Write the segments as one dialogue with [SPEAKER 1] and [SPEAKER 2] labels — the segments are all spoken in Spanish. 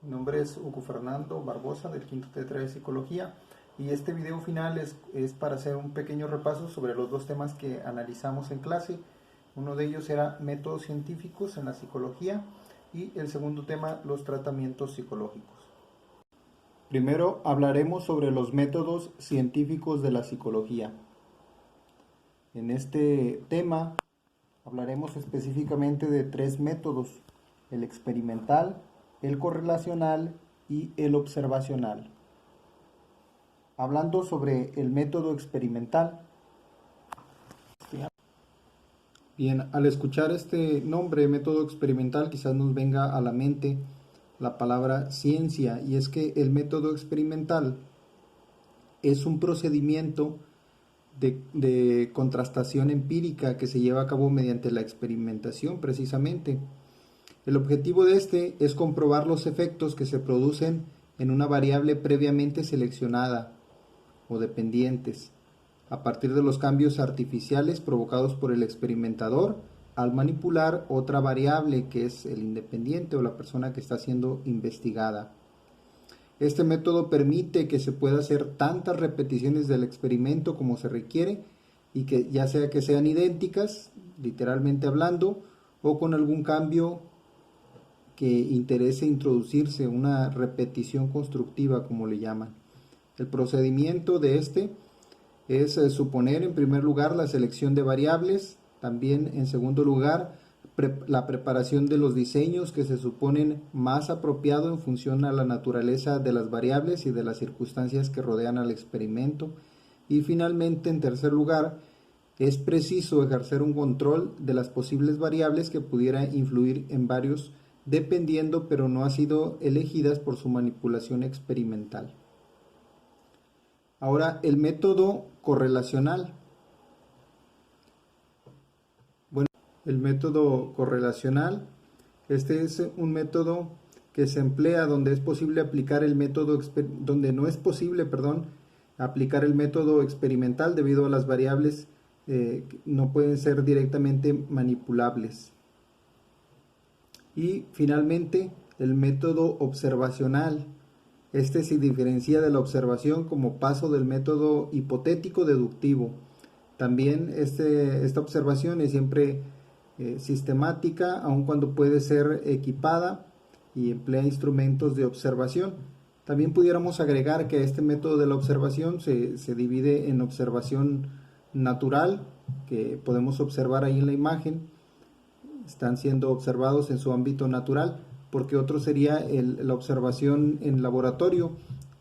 [SPEAKER 1] Mi nombre es Hugo Fernando Barbosa del quinto tetra de Psicología y este video final es para hacer un pequeño repaso sobre los dos temas que analizamos en clase. Uno de ellos era métodos científicos en la psicología y el segundo tema, los tratamientos psicológicos. Primero hablaremos sobre los métodos científicos de la psicología. En este tema hablaremos específicamente de tres métodos: el experimental, el correlacional y el observacional. Hablando sobre el método experimental. Bien, al escuchar este nombre, método experimental, quizás nos venga a la mente la palabra ciencia, y es que el método experimental es un procedimiento de contrastación empírica que se lleva a cabo mediante la experimentación precisamente. El objetivo de este es comprobar los efectos que se producen en una variable previamente seleccionada o dependientes, a partir de los cambios artificiales provocados por el experimentador al manipular otra variable que es el independiente o la persona que está siendo investigada. Este método permite que se pueda hacer tantas repeticiones del experimento como se requiere y que ya sea que sean idénticas, literalmente hablando, o con algún cambio que interese introducirse, una repetición constructiva como le llaman. El procedimiento de este es suponer en primer lugar la selección de variables, también en segundo lugar la preparación de los diseños que se suponen más apropiados en función a la naturaleza de las variables y de las circunstancias que rodean al experimento, y finalmente en tercer lugar es preciso ejercer un control de las posibles variables que pudiera influir en varios dependiendo pero no han sido elegidas por su manipulación experimental. Ahora, el método correlacional. Bueno, el método correlacional, este es un método que se emplea donde es posible aplicar el método, donde no es posible, aplicar el método experimental debido a las variables no pueden ser directamente manipulables. Y finalmente, el método observacional. Este se diferencia de la observación como paso del método hipotético deductivo. También esta observación es siempre sistemática, aun cuando puede ser equipada y emplea instrumentos de observación. También pudiéramos agregar que este método de la observación se divide en observación natural, que podemos observar ahí en la imagen, están siendo observados en su ámbito natural, porque otro sería la observación en laboratorio,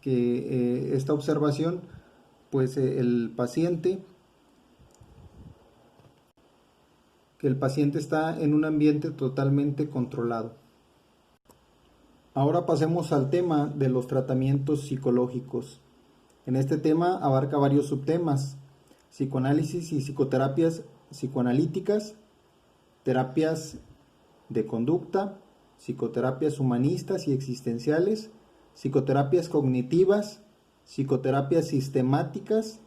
[SPEAKER 1] que esta observación, pues el paciente está en un ambiente totalmente controlado. Ahora pasemos al tema de los tratamientos psicológicos. En este tema abarca varios subtemas: psicoanálisis y psicoterapias psicoanalíticas, terapias de conducta, psicoterapias humanistas y existenciales, psicoterapias cognitivas, psicoterapias sistemáticas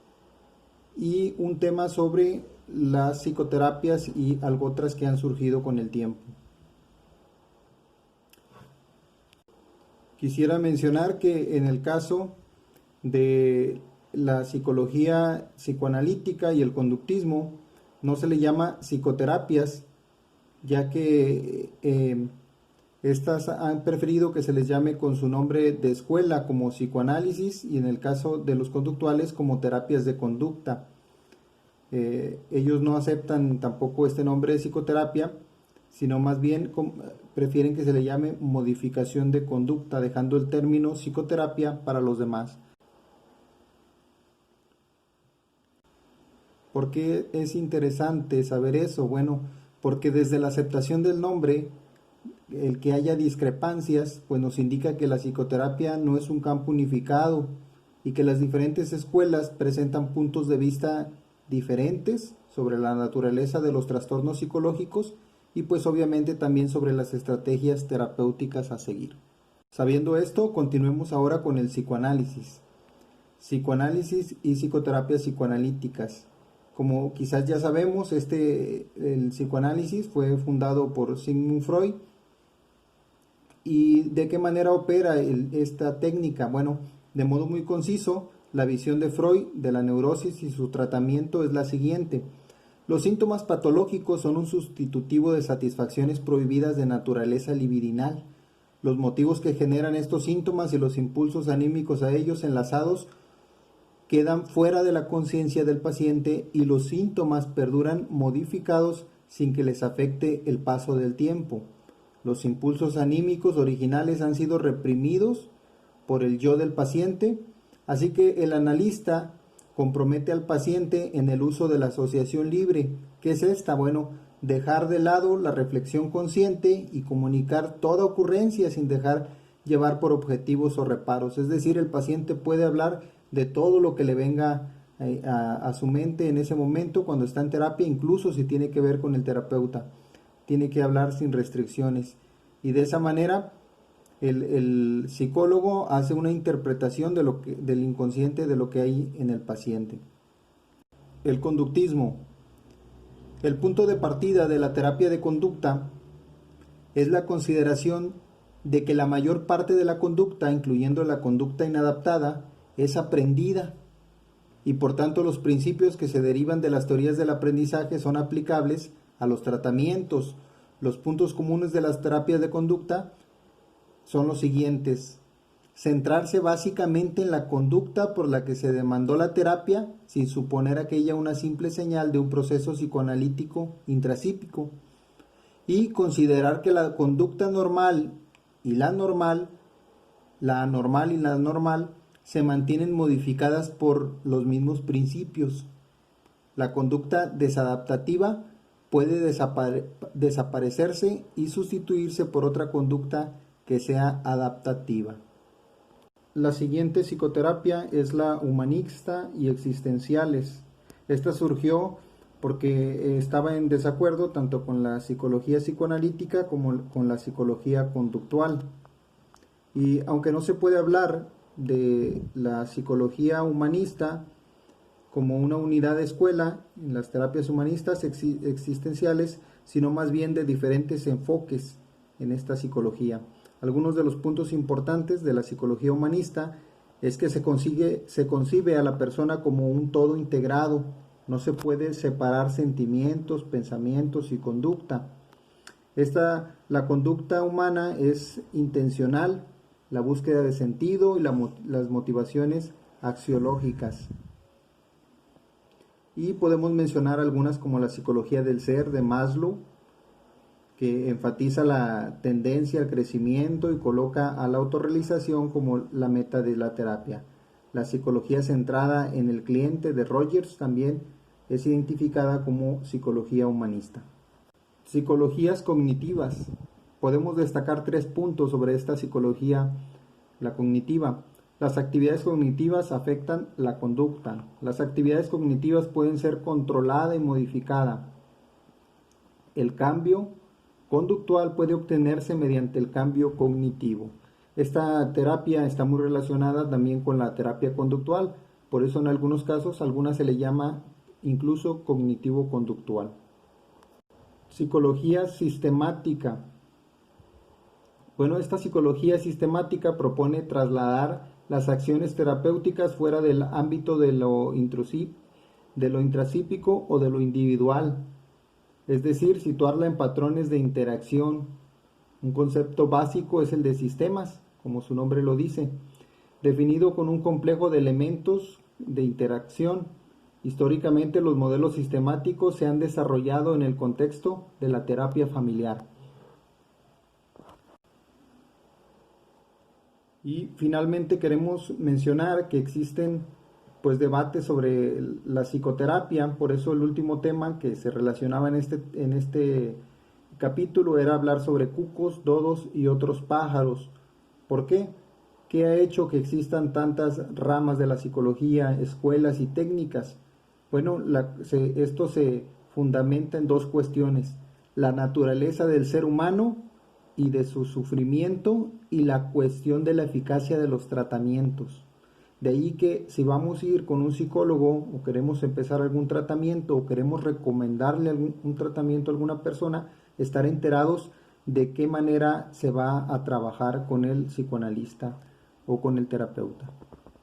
[SPEAKER 1] y un tema sobre las psicoterapias y algo otras que han surgido con el tiempo. Quisiera mencionar que en el caso de la psicología psicoanalítica y el conductismo no se le llama psicoterapias, ya que estas han preferido que se les llame con su nombre de escuela como psicoanálisis, y en el caso de los conductuales como terapias de conducta. Ellos no aceptan tampoco este nombre de psicoterapia, sino más bien prefieren que se le llame modificación de conducta, dejando el término psicoterapia para los demás. ¿Por qué es interesante saber eso? Bueno, porque desde la aceptación del nombre, el que haya discrepancias, pues nos indica que la psicoterapia no es un campo unificado y que las diferentes escuelas presentan puntos de vista diferentes sobre la naturaleza de los trastornos psicológicos y pues obviamente también sobre las estrategias terapéuticas a seguir. Sabiendo esto, continuemos ahora con el psicoanálisis. Psicoanálisis y psicoterapias psicoanalíticas. Como quizás ya sabemos, el psicoanálisis fue fundado por Sigmund Freud ¿Y de qué manera opera esta técnica? Bueno, de modo muy conciso, la visión de Freud de la neurosis y su tratamiento es la siguiente. Los síntomas patológicos son un sustitutivo de satisfacciones prohibidas de naturaleza libidinal. Los motivos que generan estos síntomas y los impulsos anímicos a ellos enlazados quedan fuera de la conciencia del paciente y los síntomas perduran modificados sin que les afecte el paso del tiempo. Los impulsos anímicos originales han sido reprimidos por el yo del paciente, así que el analista compromete al paciente en el uso de la asociación libre. ¿Qué es esta? Bueno, dejar de lado la reflexión consciente y comunicar toda ocurrencia sin dejar llevar por objetivos o reparos. Es decir, el paciente puede hablar de todo lo que le venga a su mente en ese momento cuando está en terapia, incluso si tiene que ver con el terapeuta. Tiene que hablar sin restricciones. Y de esa manera el psicólogo hace una interpretación del inconsciente de lo que hay en el paciente. El conductismo. El punto de partida de la terapia de conducta es la consideración de que la mayor parte de la conducta, incluyendo la conducta inadaptada, es aprendida y por tanto los principios que se derivan de las teorías del aprendizaje son aplicables a los tratamientos. Los puntos comunes de las terapias de conducta son los siguientes: centrarse básicamente en la conducta por la que se demandó la terapia, sin suponer aquella una simple señal de un proceso psicoanalítico intrapsíquico, y considerar que la conducta normal y la anormal, la anormal y la normal, se mantienen modificadas por los mismos principios. La conducta desadaptativa puede desaparecerse y sustituirse por otra conducta que sea adaptativa. La siguiente psicoterapia es la humanista y existenciales. Esta surgió porque estaba en desacuerdo tanto con la psicología psicoanalítica como con la psicología conductual. Y aunque no se puede hablar de la psicología humanista como una unidad de escuela en las terapias humanistas existenciales, sino más bien de diferentes enfoques en esta psicología. Algunos de los puntos importantes de la psicología humanista es que se concibe a la persona como un todo integrado. No se puede separar sentimientos, pensamientos y conducta. La conducta humana es intencional, la búsqueda de sentido y las motivaciones axiológicas. Y podemos mencionar algunas como la psicología del ser de Maslow, que enfatiza la tendencia al crecimiento y coloca a la autorrealización como la meta de la terapia. La psicología centrada en el cliente de Rogers también es identificada como psicología humanista. Psicologías cognitivas. Podemos destacar 3 puntos sobre esta psicología, la cognitiva. Las actividades cognitivas afectan la conducta. Las actividades cognitivas pueden ser controladas y modificadas. El cambio conductual puede obtenerse mediante el cambio cognitivo. Esta terapia está muy relacionada también con la terapia conductual, por eso en algunos casos algunas se le llama incluso cognitivo-conductual. Psicología sistemática. Bueno, esta psicología sistemática propone trasladar las acciones terapéuticas fuera del ámbito de lo intrapsíquico o de lo individual, es decir, situarla en patrones de interacción. Un concepto básico es el de sistemas, como su nombre lo dice, definido con un complejo de elementos de interacción. Históricamente los modelos sistemáticos se han desarrollado en el contexto de la terapia familiar. Y finalmente queremos mencionar que existen debates sobre la psicoterapia, por eso el último tema que se relacionaba en este capítulo era hablar sobre cucos, dodos y otros pájaros. ¿Por qué? ¿Qué ha hecho que existan tantas ramas de la psicología, escuelas y técnicas? Bueno, esto se fundamenta en 2 cuestiones: la naturaleza del ser humano y de su sufrimiento, y la cuestión de la eficacia de los tratamientos. De ahí que si vamos a ir con un psicólogo o queremos empezar algún tratamiento o queremos recomendarle un tratamiento a alguna persona, estar enterados de qué manera se va a trabajar con el psicoanalista o con el terapeuta.